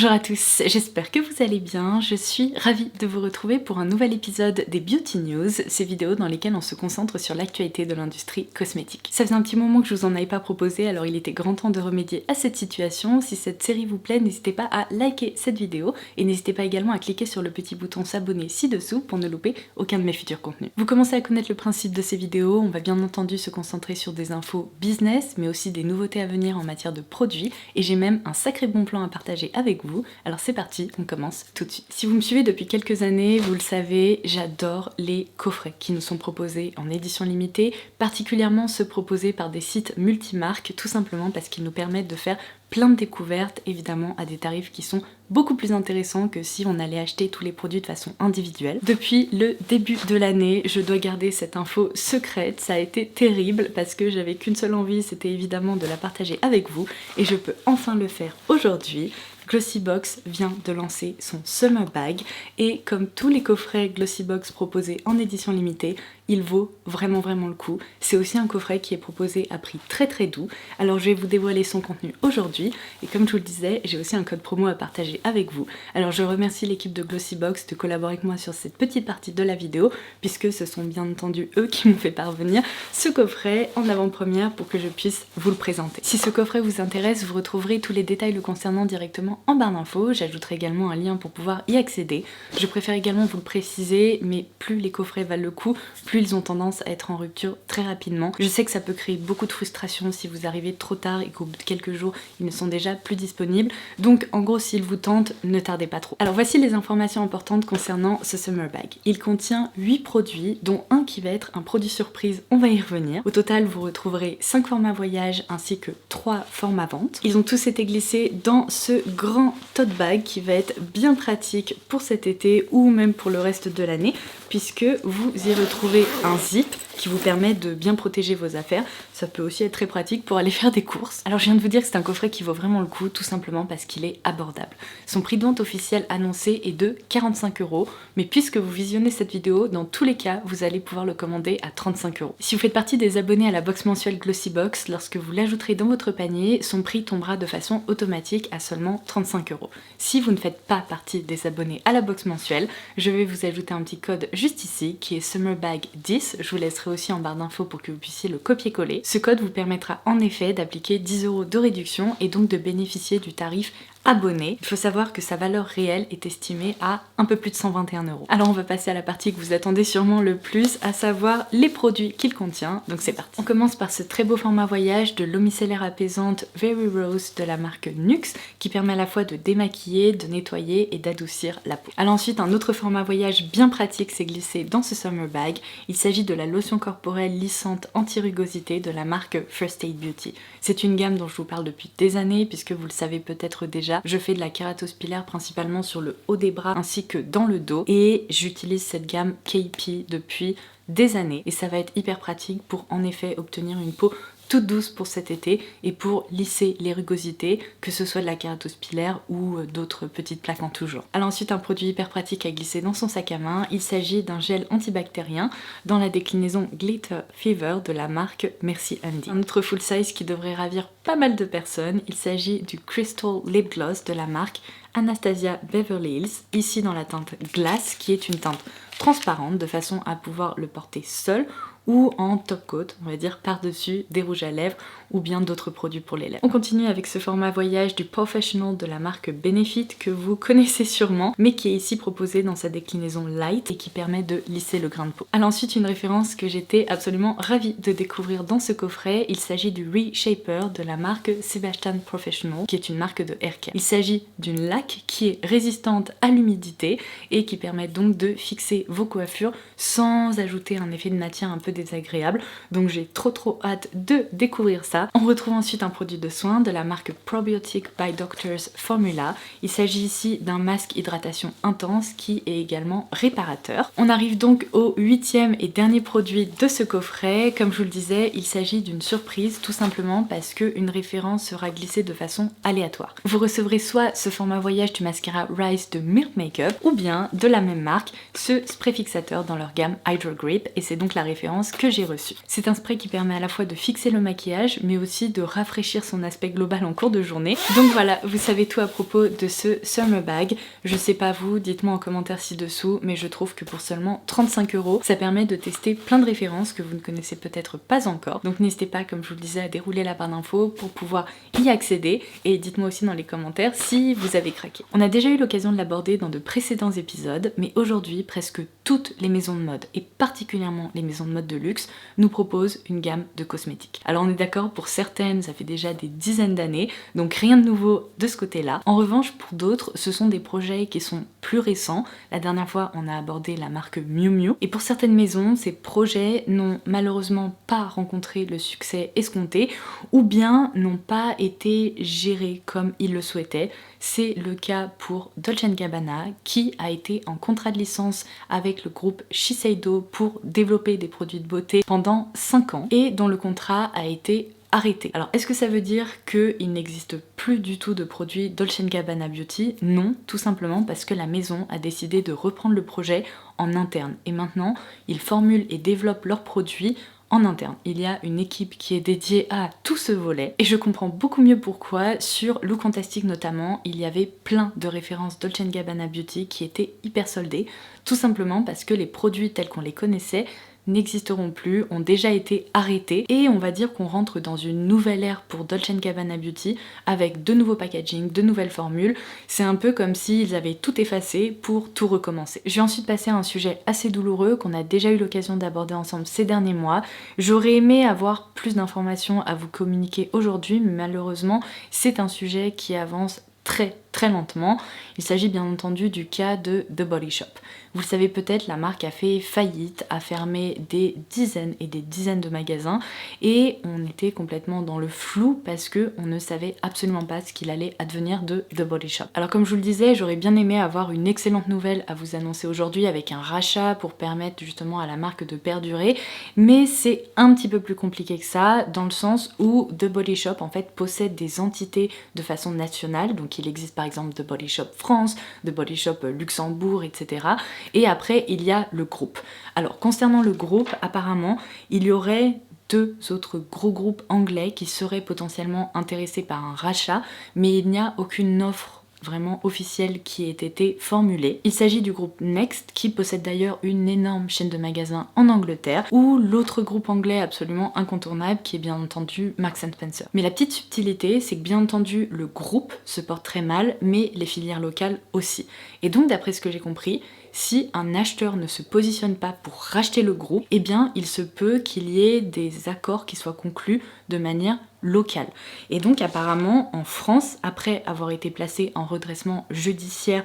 Bonjour à tous, j'espère que vous allez bien. Je suis ravie de vous retrouver pour un nouvel épisode des Beauty News, ces vidéos dans lesquelles on se concentre sur l'actualité de l'industrie cosmétique. Ça faisait un petit moment que je vous en avais pas proposé, alors il était grand temps de remédier à cette situation. Si cette série vous plaît, n'hésitez pas à liker cette vidéo et n'hésitez pas également à cliquer sur le petit bouton s'abonner ci-dessous pour ne louper aucun de mes futurs contenus. Vous commencez à connaître le principe de ces vidéos, on va bien entendu se concentrer sur des infos business, mais aussi des nouveautés à venir en matière de produits, et j'ai même un sacré bon plan à partager avec vous. Alors c'est parti, on commence tout de suite. Si vous me suivez depuis quelques années, vous le savez, j'adore les coffrets qui nous sont proposés en édition limitée, particulièrement ceux proposés par des sites multimarques, tout simplement parce qu'ils nous permettent de faire plein de découvertes, évidemment à des tarifs qui sont beaucoup plus intéressants que si on allait acheter tous les produits de façon individuelle. Depuis le début de l'année, je dois garder cette info secrète, ça a été terrible parce que j'avais qu'une seule envie, c'était évidemment de la partager avec vous, et je peux enfin le faire aujourd'hui. Glossybox vient de lancer son Summer Bag et comme tous les coffrets Glossybox proposés en édition limitée, il vaut vraiment le coup. C'est aussi un coffret qui est proposé à prix très doux. Alors je vais vous dévoiler son contenu aujourd'hui et comme je vous le disais, j'ai aussi un code promo à partager avec vous. Alors je remercie l'équipe de Glossybox de collaborer avec moi sur cette petite partie de la vidéo puisque ce sont bien entendu eux qui m'ont fait parvenir ce coffret en avant-première pour que je puisse vous le présenter. Si ce coffret vous intéresse, vous retrouverez tous les détails le concernant directement en barre d'infos. J'ajouterai également un lien pour pouvoir y accéder. Je préfère également vous le préciser, mais plus les coffrets valent le coup, plus ils ont tendance à être en rupture très rapidement. Je sais que ça peut créer beaucoup de frustration si vous arrivez trop tard et qu'au bout de quelques jours, ils ne sont déjà plus disponibles. Donc en gros, s'ils vous tentent, ne tardez pas trop. Alors voici les informations importantes concernant ce Summer Bag. Il contient 8 produits, dont un qui va être un produit surprise, on va y revenir. Au total, vous retrouverez 5 formats voyage ainsi que 3 formats vente. Ils ont tous été glissés dans ce grand tote bag qui va être bien pratique pour cet été ou même pour le reste de l'année puisque vous y retrouvez un zip qui vous permet de bien protéger vos affaires. Ça peut aussi être très pratique pour aller faire des courses. Alors je viens de vous dire que c'est un coffret qui vaut vraiment le coup tout simplement parce qu'il est abordable. Son prix de vente officiel annoncé est de 45 €, mais puisque vous visionnez cette vidéo, dans tous les cas, vous allez pouvoir le commander à 35 €. Si vous faites partie des abonnés à la box mensuelle Glossybox, lorsque vous l'ajouterez dans votre panier, son prix tombera de façon automatique à seulement 35 €. Si vous ne faites pas partie des abonnés à la box mensuelle, je vais vous ajouter un petit code juste ici qui est SummerBag10. Je vous laisserai aussi en barre d'infos pour que vous puissiez le copier-coller. Ce code vous permettra en effet d'appliquer 10 € de réduction et donc de bénéficier du tarif abonné. Il faut savoir que sa valeur réelle est estimée à un peu plus de 121 €. Alors on va passer à la partie que vous attendez sûrement le plus, à savoir les produits qu'il contient. Donc c'est parti. On commence par ce très beau format voyage de l'eau micellaire apaisante Very Rose de la marque Nuxe qui permet à la fois de démaquiller, de nettoyer et d'adoucir la peau. Alors ensuite un autre format voyage bien pratique s'est glissé dans ce Summer Bag. Il s'agit de la lotion corporelle lissante anti-rugosité de la marque First Aid Beauty. C'est une gamme dont je vous parle depuis des années puisque vous le savez peut-être déjà. Je fais de la kératose pilaire principalement sur le haut des bras ainsi que dans le dos et j'utilise cette gamme KP depuis des années et ça va être hyper pratique pour en effet obtenir une peau toute douce pour cet été et pour lisser les rugosités, que ce soit de la kératose pilaire ou d'autres petites plaques en tout genre. Alors ensuite un produit hyper pratique à glisser dans son sac à main, il s'agit d'un gel antibactérien dans la déclinaison Glitter Fever de la marque Merci Handy. Un autre full size qui devrait ravir pas mal de personnes, il s'agit du Crystal Lip Gloss de la marque Anastasia Beverly Hills, ici dans la teinte Glass qui est une teinte transparente de façon à pouvoir le porter seul ou en top coat, on va dire par-dessus des rouges à lèvres ou bien d'autres produits pour les lèvres. On continue avec ce format voyage du Professional de la marque Benefit que vous connaissez sûrement, mais qui est ici proposé dans sa déclinaison light et qui permet de lisser le grain de peau. Alors ensuite une référence que j'étais absolument ravie de découvrir dans ce coffret, il s'agit du Reshaper de la marque Sebastian Professional, qui est une marque de haircare. Il s'agit d'une laque qui est résistante à l'humidité et qui permet donc de fixer vos coiffures sans ajouter un effet de matière un peu désagréable. Donc j'ai trop hâte de découvrir ça. On retrouve ensuite un produit de soin de la marque Probiotic by Doctors Formula. Il s'agit ici d'un masque hydratation intense qui est également réparateur. On arrive donc au 8e et dernier produit de ce coffret. Comme je vous le disais, il s'agit d'une surprise tout simplement parce qu'une référence sera glissée de façon aléatoire. Vous recevrez soit ce format voyage du mascara Rise de Milk Makeup ou bien de la même marque ce spray fixateur dans leur gamme Hydro Grip et c'est donc la référence que j'ai reçue. C'est un spray qui permet à la fois de fixer le maquillage mais mais aussi de rafraîchir son aspect global en cours de journée. Donc voilà, vous savez tout à propos de ce Summer Bag. Je sais pas vous, dites-moi en commentaire ci-dessous, mais je trouve que pour seulement 35 €, ça permet de tester plein de références que vous ne connaissez peut-être pas encore. Donc n'hésitez pas, comme je vous le disais, à dérouler la barre d'infos pour pouvoir y accéder, et dites-moi aussi dans les commentaires si vous avez craqué. On a déjà eu l'occasion de l'aborder dans de précédents épisodes, mais aujourd'hui, presque toutes les maisons de mode, et particulièrement les maisons de mode de luxe, nous proposent une gamme de cosmétiques. Alors on est d'accord, pour certaines, ça fait déjà des dizaines d'années, donc rien de nouveau de ce côté-là. En revanche, pour d'autres, ce sont des projets qui sont plus récents. La dernière fois, on a abordé la marque Miu Miu, et pour certaines maisons, ces projets n'ont malheureusement pas rencontré le succès escompté, ou bien n'ont pas été gérés comme ils le souhaitaient. C'est le cas pour Dolce & Gabbana, qui a été en contrat de licence avec le groupe Shiseido pour développer des produits de beauté pendant 5 ans, et dont le contrat a été arrêté. Alors est-ce que ça veut dire qu'il n'existe plus du tout de produits Dolce & Gabbana Beauty? Non, tout simplement parce que la maison a décidé de reprendre le projet en interne, et maintenant ils formulent et développent leurs produits en interne. Il y a une équipe qui est dédiée à tout ce volet, et je comprends beaucoup mieux pourquoi. Sur Look Fantastic notamment, il y avait plein de références Dolce & Gabbana Beauty qui étaient hyper soldées, tout simplement parce que les produits tels qu'on les connaissait n'existeront plus, ont déjà été arrêtés, et on va dire qu'on rentre dans une nouvelle ère pour Dolce & Gabbana Beauty avec de nouveaux packaging, de nouvelles formules. C'est un peu comme s'ils avaient tout effacé pour tout recommencer. Je vais ensuite passer à un sujet assez douloureux qu'on a déjà eu l'occasion d'aborder ensemble ces derniers mois. J'aurais aimé avoir plus d'informations à vous communiquer aujourd'hui, mais malheureusement c'est un sujet qui avance très lentement. Il s'agit bien entendu du cas de The Body Shop. Vous le savez peut-être, la marque a fait faillite, a fermé des dizaines et des dizaines de magasins, et on était complètement dans le flou parce que on ne savait absolument pas ce qu'il allait advenir de The Body Shop. Alors comme je vous le disais, j'aurais bien aimé avoir une excellente nouvelle à vous annoncer aujourd'hui avec un rachat pour permettre justement à la marque de perdurer, mais c'est un petit peu plus compliqué que ça, dans le sens où The Body Shop en fait possède des entités de façon nationale. Donc il existe par exemple The Body Shop France, The Body Shop Luxembourg, etc. Et après il y a le groupe. Alors concernant le groupe, apparemment il y aurait 2 autres gros groupes anglais qui seraient potentiellement intéressés par un rachat, mais il n'y a aucune offre vraiment officielle qui ait été formulée. Il s'agit du groupe Next, qui possède d'ailleurs une énorme chaîne de magasins en Angleterre, ou l'autre groupe anglais absolument incontournable qui est bien entendu Marks & Spencer. Mais la petite subtilité, c'est que bien entendu le groupe se porte très mal, mais les filières locales aussi. Et donc d'après ce que j'ai compris, si un acheteur ne se positionne pas pour racheter le groupe, eh bien il se peut qu'il y ait des accords qui soient conclus de manière locale. Et donc apparemment en France, après avoir été placé en redressement judiciaire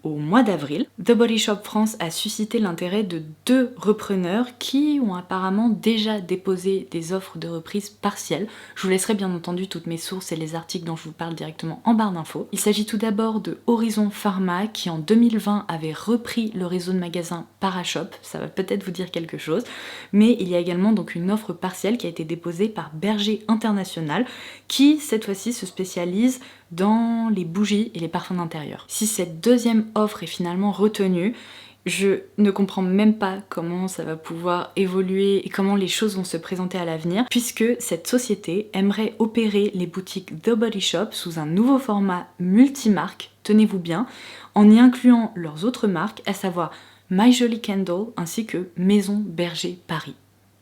au mois d'avril, The Body Shop France a suscité l'intérêt de 2 repreneurs qui ont apparemment déjà déposé des offres de reprise partielles. Je vous laisserai bien entendu toutes mes sources et les articles dont je vous parle directement en barre d'infos. Il s'agit tout d'abord de Horizon Pharma qui en 2020 avait repris le réseau de magasins Parashop, ça va peut-être vous dire quelque chose, mais il y a également donc une offre partielle qui a été déposée par Berger International qui cette fois-ci se spécialise dans les bougies et les parfums d'intérieur. Si cette deuxième offre est finalement retenue, je ne comprends même pas comment ça va pouvoir évoluer et comment les choses vont se présenter à l'avenir, puisque cette société aimerait opérer les boutiques The Body Shop sous un nouveau format multimarque, tenez-vous bien, en y incluant leurs autres marques, à savoir My Jolly Candle ainsi que Maison Berger Paris.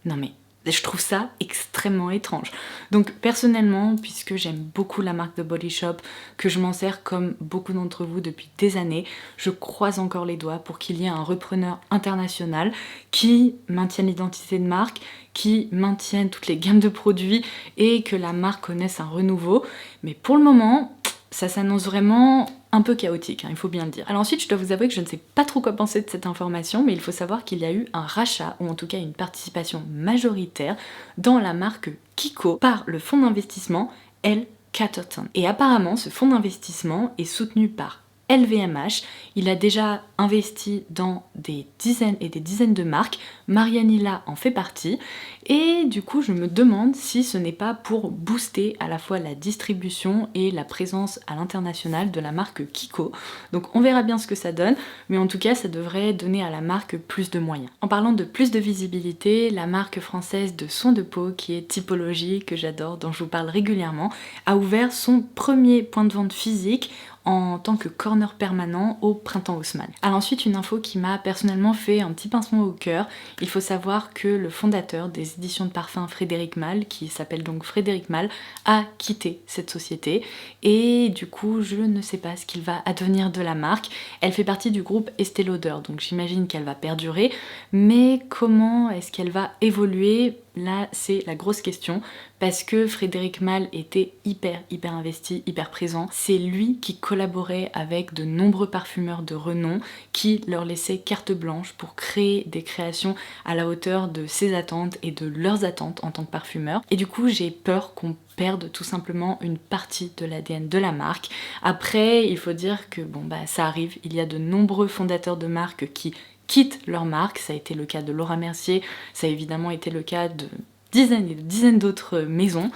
Non mais je trouve ça extrêmement étrange. Donc personnellement, puisque j'aime beaucoup la marque The Body Shop, que je m'en sers comme beaucoup d'entre vous depuis des années, je croise encore les doigts pour qu'il y ait un repreneur international qui maintienne l'identité de marque, qui maintienne toutes les gammes de produits et que la marque connaisse un renouveau. Mais pour le moment, ça s'annonce vraiment un peu chaotique, hein, il faut bien le dire. Alors ensuite, je dois vous avouer que je ne sais pas trop quoi penser de cette information, mais il faut savoir qu'il y a eu un rachat, ou en tout cas une participation majoritaire, dans la marque Kiko par le fonds d'investissement L. Catterton. Et apparemment, ce fonds d'investissement est soutenu par LVMH. Il a déjà investi dans des dizaines et des dizaines de marques, Marianella en fait partie, et du coup je me demande si ce n'est pas pour booster à la fois la distribution et la présence à l'international de la marque Kiko. Donc on verra bien ce que ça donne, mais en tout cas ça devrait donner à la marque plus de moyens. En parlant de plus de visibilité, la marque française de soins de peau, qui est Typologie, que j'adore, dont je vous parle régulièrement, a ouvert son premier point de vente physique en tant que corner permanent au Printemps Haussmann. Alors ensuite, une info qui m'a personnellement fait un petit pincement au cœur. Il faut savoir que le fondateur des éditions de parfum Frédéric Malle, qui s'appelle donc Frédéric Malle, a quitté cette société et du coup je ne sais pas ce qu'il va advenir de la marque. Elle fait partie du groupe Estée Lauder, donc j'imagine qu'elle va perdurer, mais comment est-ce qu'elle va évoluer? Là, c'est la grosse question, parce que Frédéric Malle était hyper investi, hyper présent. C'est lui qui collaborait avec de nombreux parfumeurs de renom, qui leur laissait carte blanche pour créer des créations à la hauteur de ses attentes et de leurs attentes en tant que parfumeur. Et du coup, j'ai peur qu'on perde tout simplement une partie de l'ADN de la marque. Après, il faut dire que bon bah ça arrive, il y a de nombreux fondateurs de marques qui quittent leur marque, ça a été le cas de Laura Mercier, ça a évidemment été le cas de dizaines et de dizaines d'autres maisons,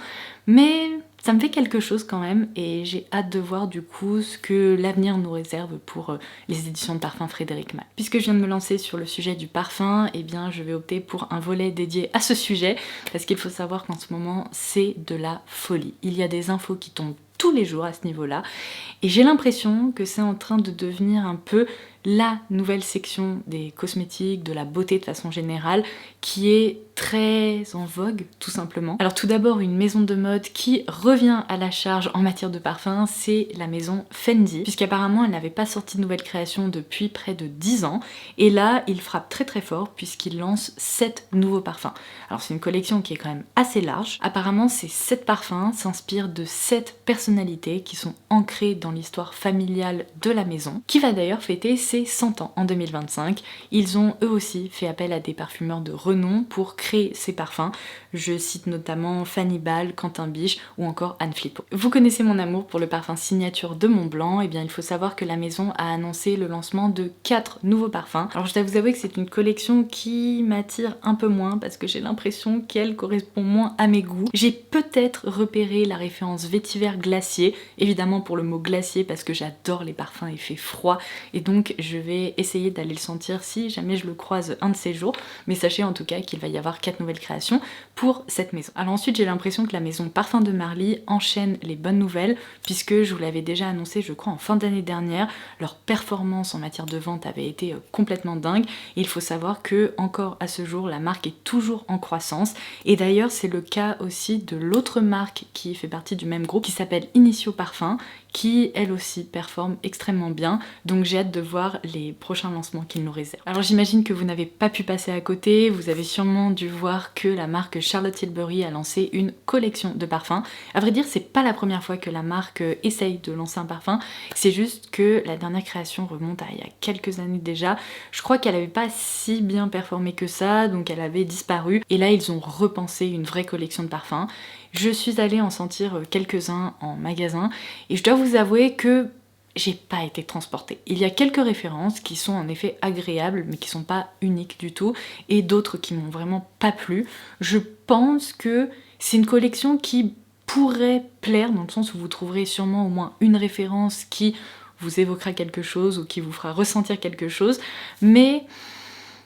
mais ça me fait quelque chose quand même et j'ai hâte de voir du coup ce que l'avenir nous réserve pour les éditions de parfum Frédéric Malle. Puisque je viens de me lancer sur le sujet du parfum, eh bien je vais opter pour un volet dédié à ce sujet, parce qu'il faut savoir qu'en ce moment c'est de la folie. Il y a des infos qui tombent tous les jours à ce niveau-là, et j'ai l'impression que c'est en train de devenir un peu la nouvelle section des cosmétiques, de la beauté de façon générale, qui est très en vogue, tout simplement. Alors tout d'abord, une maison de mode qui revient à la charge en matière de parfum, c'est la maison Fendi, puisqu'apparemment elle n'avait pas sorti de nouvelles créations depuis près de 10 ans, et là, il frappe très fort, puisqu'il lance 7 nouveaux parfums. Alors c'est une collection qui est quand même assez large. Apparemment, ces 7 parfums s'inspirent de 7 personnalités qui sont ancrées dans l'histoire familiale de la maison, qui va d'ailleurs fêter ses 100 ans en 2025. Ils ont eux aussi fait appel à des parfumeurs de renom pour créer ces parfums. Je cite notamment Fanny Ball, Quentin Biche ou encore Anne Flippo. Vous connaissez mon amour pour le parfum signature de Montblanc, et bien il faut savoir que la maison a annoncé le lancement de 4 nouveaux parfums. Alors je dois vous avouer que c'est une collection qui m'attire un peu moins parce que j'ai l'impression qu'elle correspond moins à mes goûts. J'ai peut-être repéré la référence vétiver glacier, évidemment pour le mot glacier parce que j'adore les parfums effet froid, et donc je vais essayer d'aller le sentir si jamais je le croise un de ces jours, mais sachez en tout cas qu'il va y avoir 4 nouvelles créations pour cette maison. Alors ensuite j'ai l'impression que la maison Parfum de Marly enchaîne les bonnes nouvelles, puisque je vous l'avais déjà annoncé je crois en fin d'année dernière, leur performance en matière de vente avait été complètement dingue, et il faut savoir que encore à ce jour la marque est toujours en croissance, et d'ailleurs c'est le cas aussi de l'autre marque qui fait partie du même groupe qui s'appelle Initio Parfum, qui elle aussi performe extrêmement bien, donc j'ai hâte de voir les prochains lancements qu'ils nous réservent. Alors j'imagine que vous n'avez pas pu passer à côté, vous avez sûrement dû voir que la marque Charlotte Tilbury a lancé une collection de parfums. À vrai dire, c'est pas la première fois que la marque essaye de lancer un parfum, c'est juste que la dernière création remonte à il y a quelques années déjà. Je crois qu'elle avait pas si bien performé que ça, donc elle avait disparu, et là ils ont repensé une vraie collection de parfums. Je suis allée en sentir quelques-uns en magasin, et je dois vous avouer que j'ai pas été transportée. Il y a quelques références qui sont en effet agréables, mais qui sont pas uniques du tout, et d'autres qui m'ont vraiment pas plu. Je pense que c'est une collection qui pourrait plaire, dans le sens où vous trouverez sûrement au moins une référence qui vous évoquera quelque chose, ou qui vous fera ressentir quelque chose, mais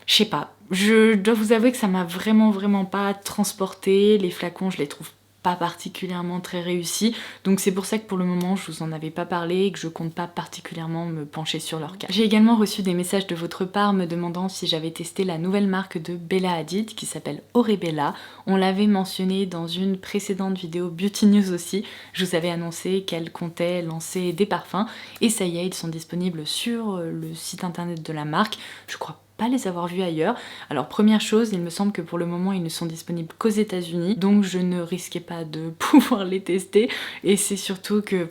je sais pas. Je dois vous avouer que ça m'a vraiment pas transportée. Les flacons, je les trouve pas particulièrement très réussi, donc c'est pour ça que pour le moment je vous en avais pas parlé et que je compte pas particulièrement me pencher sur leur cas. J'ai également reçu des messages de votre part me demandant si j'avais testé la nouvelle marque de Bella Hadid qui s'appelle Orebella. On l'avait mentionné dans une précédente vidéo Beauty News aussi, je vous avais annoncé qu'elle comptait lancer des parfums, et ça y est, ils sont disponibles sur le site internet de la marque. Je crois pas les avoir vus ailleurs. Alors première chose, il me semble que pour le moment ils ne sont disponibles qu'aux États-Unis, donc je ne risquais pas de pouvoir les tester, et c'est surtout que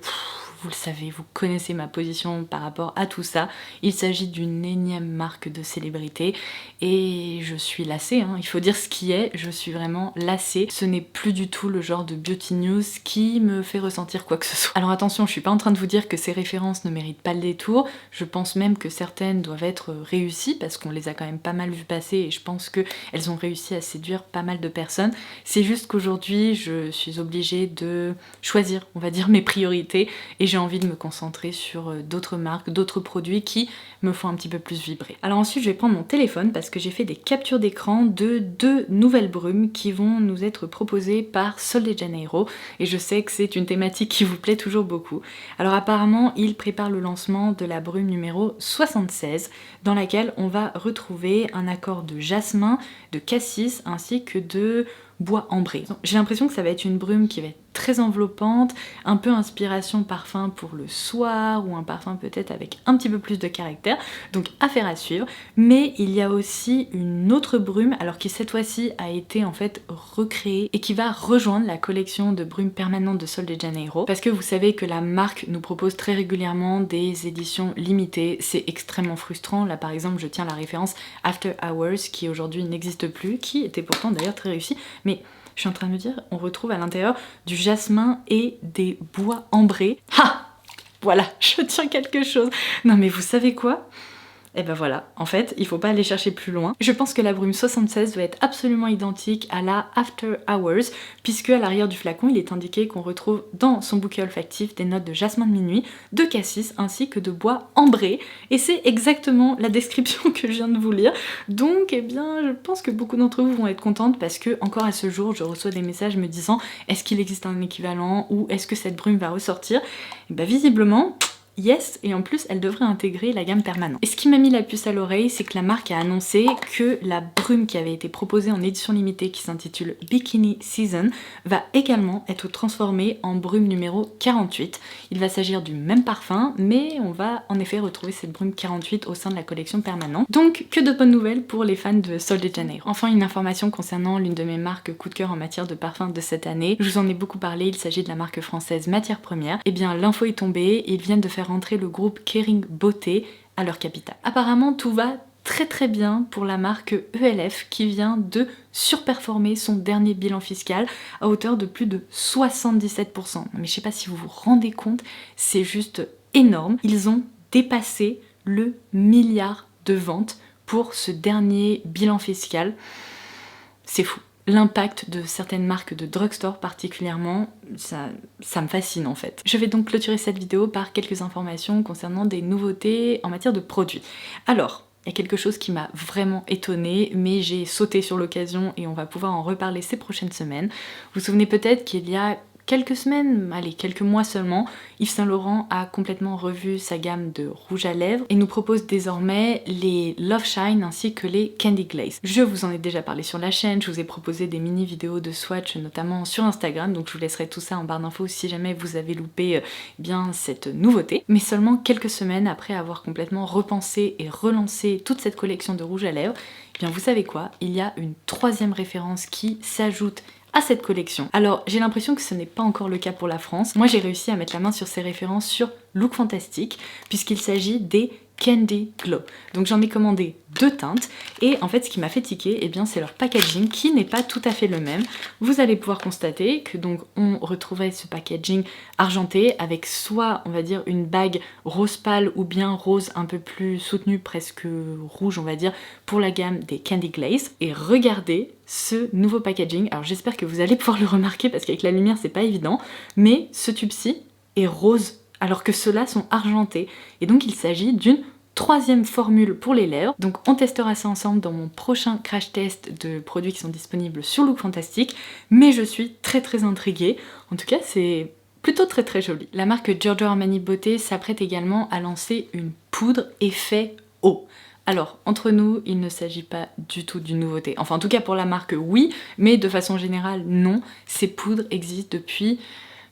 vous le savez, vous connaissez ma position par rapport à tout ça. Il s'agit d'une énième marque de célébrité et je suis lassée, hein. Il faut dire ce qui est, je suis vraiment lassée. Ce n'est plus du tout le genre de beauty news qui me fait ressentir quoi que ce soit. Alors attention, je suis pas en train de vous dire que ces références ne méritent pas le détour, je pense même que certaines doivent être réussies parce qu'on les a quand même pas mal vues passer et je pense qu'elles ont réussi à séduire pas mal de personnes. C'est juste qu'aujourd'hui, je suis obligée de choisir, on va dire, mes priorités et j'ai envie de me concentrer sur d'autres marques, d'autres produits qui me font un petit peu plus vibrer. Alors ensuite, je vais prendre mon téléphone parce que j'ai fait des captures d'écran de 2 nouvelles brumes qui vont nous être proposées par Sol de Janeiro et je sais que c'est une thématique qui vous plaît toujours beaucoup. Alors apparemment, il prépare le lancement de la brume numéro 76 dans laquelle on va retrouver un accord de jasmin, de cassis ainsi que de bois ambré. J'ai l'impression que ça va être une brume qui va être très enveloppante, un peu inspiration parfum pour le soir ou un parfum peut-être avec un petit peu plus de caractère, donc affaire à suivre. Mais il y a aussi une autre brume, alors qui cette fois-ci a été en fait recréée et qui va rejoindre la collection de brumes permanentes de Sol de Janeiro parce que vous savez que la marque nous propose très régulièrement des éditions limitées, c'est extrêmement frustrant. Là par exemple je tiens la référence After Hours qui aujourd'hui n'existe plus, qui était pourtant d'ailleurs très réussi, mais je suis en train de me dire, on retrouve à l'intérieur du jasmin et des bois ambrés. Ha! Voilà, je tiens quelque chose. Non mais vous savez quoi? Et ben voilà, en fait, il faut pas aller chercher plus loin. Je pense que la brume 76 doit être absolument identique à la After Hours, puisque à l'arrière du flacon, il est indiqué qu'on retrouve dans son bouquet olfactif des notes de jasmin de minuit, de cassis ainsi que de bois ambré. Et c'est exactement la description que je viens de vous lire. Donc, eh bien, je pense que beaucoup d'entre vous vont être contentes parce que, encore à ce jour, je reçois des messages me disant est-ce qu'il existe un équivalent ou est-ce que cette brume va ressortir? Et ben visiblement, yes, et en plus elle devrait intégrer la gamme permanente. Et ce qui m'a mis la puce à l'oreille, c'est que la marque a annoncé que la brume qui avait été proposée en édition limitée qui s'intitule Bikini Season va également être transformée en brume numéro 48. Il va s'agir du même parfum, mais on va en effet retrouver cette brume 48 au sein de la collection permanente. Donc que de bonnes nouvelles pour les fans de Sol de Janeiro. Enfin une information concernant l'une de mes marques coup de cœur en matière de parfum de cette année. Je vous en ai beaucoup parlé, il s'agit de la marque française Matière Première. Et bien l'info est tombée, ils viennent de faire rentrer le groupe Kering Beauté à leur capitale. Apparemment tout va très bien pour la marque ELF qui vient de surperformer son dernier bilan fiscal à hauteur de plus de 77%. Mais je sais pas si vous vous rendez compte, c'est juste énorme. Ils ont dépassé le milliard de ventes pour ce dernier bilan fiscal. C'est fou. L'impact de certaines marques de drugstore particulièrement, ça me fascine en fait. Je vais donc clôturer cette vidéo par quelques informations concernant des nouveautés en matière de produits. Alors, il y a quelque chose qui m'a vraiment étonnée, mais j'ai sauté sur l'occasion et on va pouvoir en reparler ces prochaines semaines. Vous vous souvenez peut-être qu'il y a quelques semaines, allez, quelques mois seulement, Yves Saint Laurent a complètement revu sa gamme de rouge à lèvres et nous propose désormais les Love Shine ainsi que les Candy Glaze. Je vous en ai déjà parlé sur la chaîne, je vous ai proposé des mini vidéos de swatch notamment sur Instagram, donc je vous laisserai tout ça en barre d'infos si jamais vous avez loupé bien cette nouveauté. Mais seulement quelques semaines après avoir complètement repensé et relancé toute cette collection de rouge à lèvres, eh bien vous savez quoi, il y a une troisième référence qui s'ajoute à cette collection. Alors j'ai l'impression que ce n'est pas encore le cas pour la France. Moi j'ai réussi à mettre la main sur ces références sur Look Fantastic puisqu'il s'agit des Candy Glow. Donc j'en ai commandé 2 teintes et en fait ce qui m'a fait tiquer, eh bien c'est leur packaging qui n'est pas tout à fait le même. Vous allez pouvoir constater que donc on retrouvait ce packaging argenté avec soit on va dire une bague rose pâle ou bien rose un peu plus soutenue, presque rouge on va dire, pour la gamme des Candy Glaze. Et regardez ce nouveau packaging, alors j'espère que vous allez pouvoir le remarquer parce qu'avec la lumière c'est pas évident, mais ce tube-ci est rose alors que ceux-là sont argentés. Et donc il s'agit d'une troisième formule pour les lèvres. Donc on testera ça ensemble dans mon prochain crash test de produits qui sont disponibles sur Look Fantastic. Mais je suis très intriguée. En tout cas c'est plutôt très joli. La marque Giorgio Armani Beauté s'apprête également à lancer une poudre effet eau. Alors, entre nous, il ne s'agit pas du tout d'une nouveauté. Enfin, en tout cas pour la marque, oui, mais de façon générale, non. Ces poudres existent depuis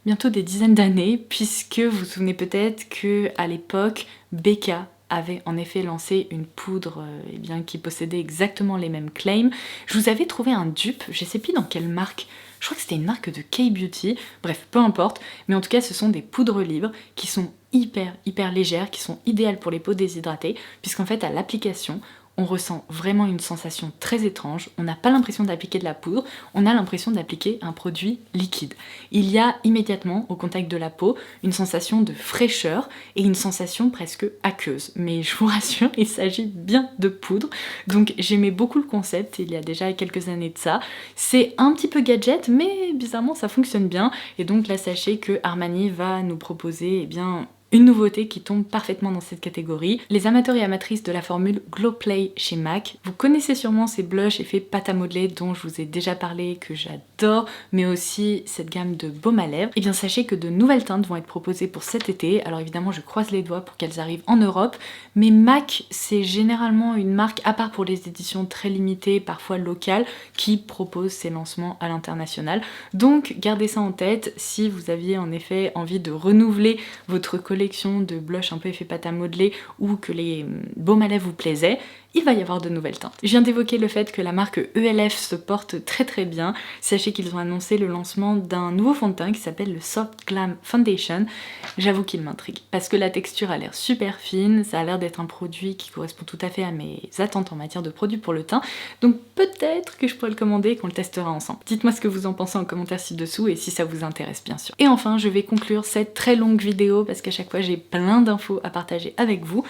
bientôt des dizaines d'années, puisque vous vous souvenez peut-être qu'à l'époque, Becca avait en effet lancé une poudre eh bien, qui possédait exactement les mêmes claims. Je vous avais trouvé un dupe, je sais plus dans quelle marque, je crois que c'était une marque de K-Beauty, bref, peu importe, mais en tout cas ce sont des poudres libres qui sont hyper légères, qui sont idéales pour les peaux déshydratées, puisqu'en fait à l'application, on ressent vraiment une sensation très étrange, on n'a pas l'impression d'appliquer de la poudre, on a l'impression d'appliquer un produit liquide. Il y a immédiatement au contact de la peau une sensation de fraîcheur et une sensation presque aqueuse. Mais je vous rassure, il s'agit bien de poudre, donc j'aimais beaucoup le concept il y a déjà quelques années de ça. C'est un petit peu gadget, mais bizarrement ça fonctionne bien, et donc là sachez que Armani va nous proposer eh bien, une nouveauté qui tombe parfaitement dans cette catégorie. Les amateurs et amatrices de la formule Glow Play chez MAC, vous connaissez sûrement ces blushs effet pâte à modeler dont je vous ai déjà parlé, que j'adore, mais aussi cette gamme de baume à lèvres. Et bien sachez que de nouvelles teintes vont être proposées pour cet été, alors évidemment je croise les doigts pour qu'elles arrivent en Europe, mais MAC c'est généralement une marque, à part pour les éditions très limitées, parfois locales, qui propose ses lancements à l'international. Donc gardez ça en tête si vous aviez en effet envie de renouveler votre collection de blush un peu effet pâte à modeler ou que les baumes à lèvres vous plaisaient, il va y avoir de nouvelles teintes. Je viens d'évoquer le fait que la marque ELF se porte très bien. Sachez qu'ils ont annoncé le lancement d'un nouveau fond de teint qui s'appelle le Soft Glam Foundation. J'avoue qu'il m'intrigue parce que la texture a l'air super fine, ça a l'air d'être un produit qui correspond tout à fait à mes attentes en matière de produits pour le teint, donc peut-être que je pourrais le commander et qu'on le testera ensemble. Dites-moi ce que vous en pensez en commentaire ci-dessous et si ça vous intéresse bien sûr. Et enfin, je vais conclure cette très longue vidéo parce qu'à chaque fois j'ai plein d'infos à partager avec vous,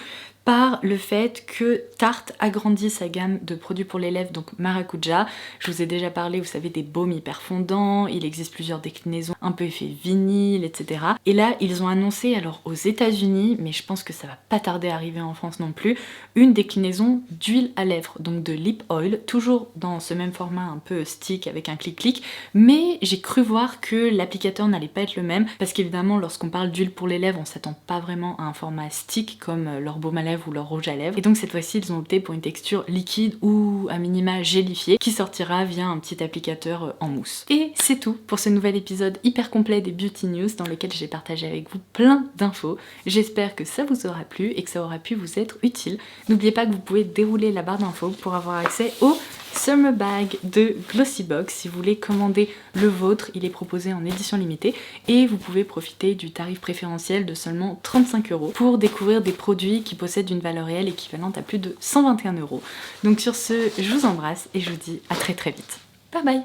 par le fait que Tarte agrandit sa gamme de produits pour les lèvres, donc Maracuja. Je vous ai déjà parlé, vous savez, des baumes hyper fondants, il existe plusieurs déclinaisons, un peu effet vinyle, etc. Et là, ils ont annoncé, alors aux États-Unis, mais je pense que ça va pas tarder à arriver en France non plus, une déclinaison d'huile à lèvres, donc de lip oil, toujours dans ce même format un peu stick avec un clic-clic, mais j'ai cru voir que l'applicateur n'allait pas être le même, parce qu'évidemment, lorsqu'on parle d'huile pour les lèvres, on s'attend pas vraiment à un format stick comme leur baume à lèvres ou leur rouge à lèvres. Et donc cette fois-ci, ils ont opté pour une texture liquide ou à minima gélifiée qui sortira via un petit applicateur en mousse. Et c'est tout pour ce nouvel épisode hyper complet des Beauty News dans lequel j'ai partagé avec vous plein d'infos. J'espère que ça vous aura plu et que ça aura pu vous être utile. N'oubliez pas que vous pouvez dérouler la barre d'infos pour avoir accès au Summer Bag de Glossybox. Si vous voulez commander le vôtre, il est proposé en édition limitée et vous pouvez profiter du tarif préférentiel de seulement 35 € pour découvrir des produits qui possèdent une valeur réelle équivalente à plus de 121 €. Donc sur ce, je vous embrasse et je vous dis à très vite. Bye bye!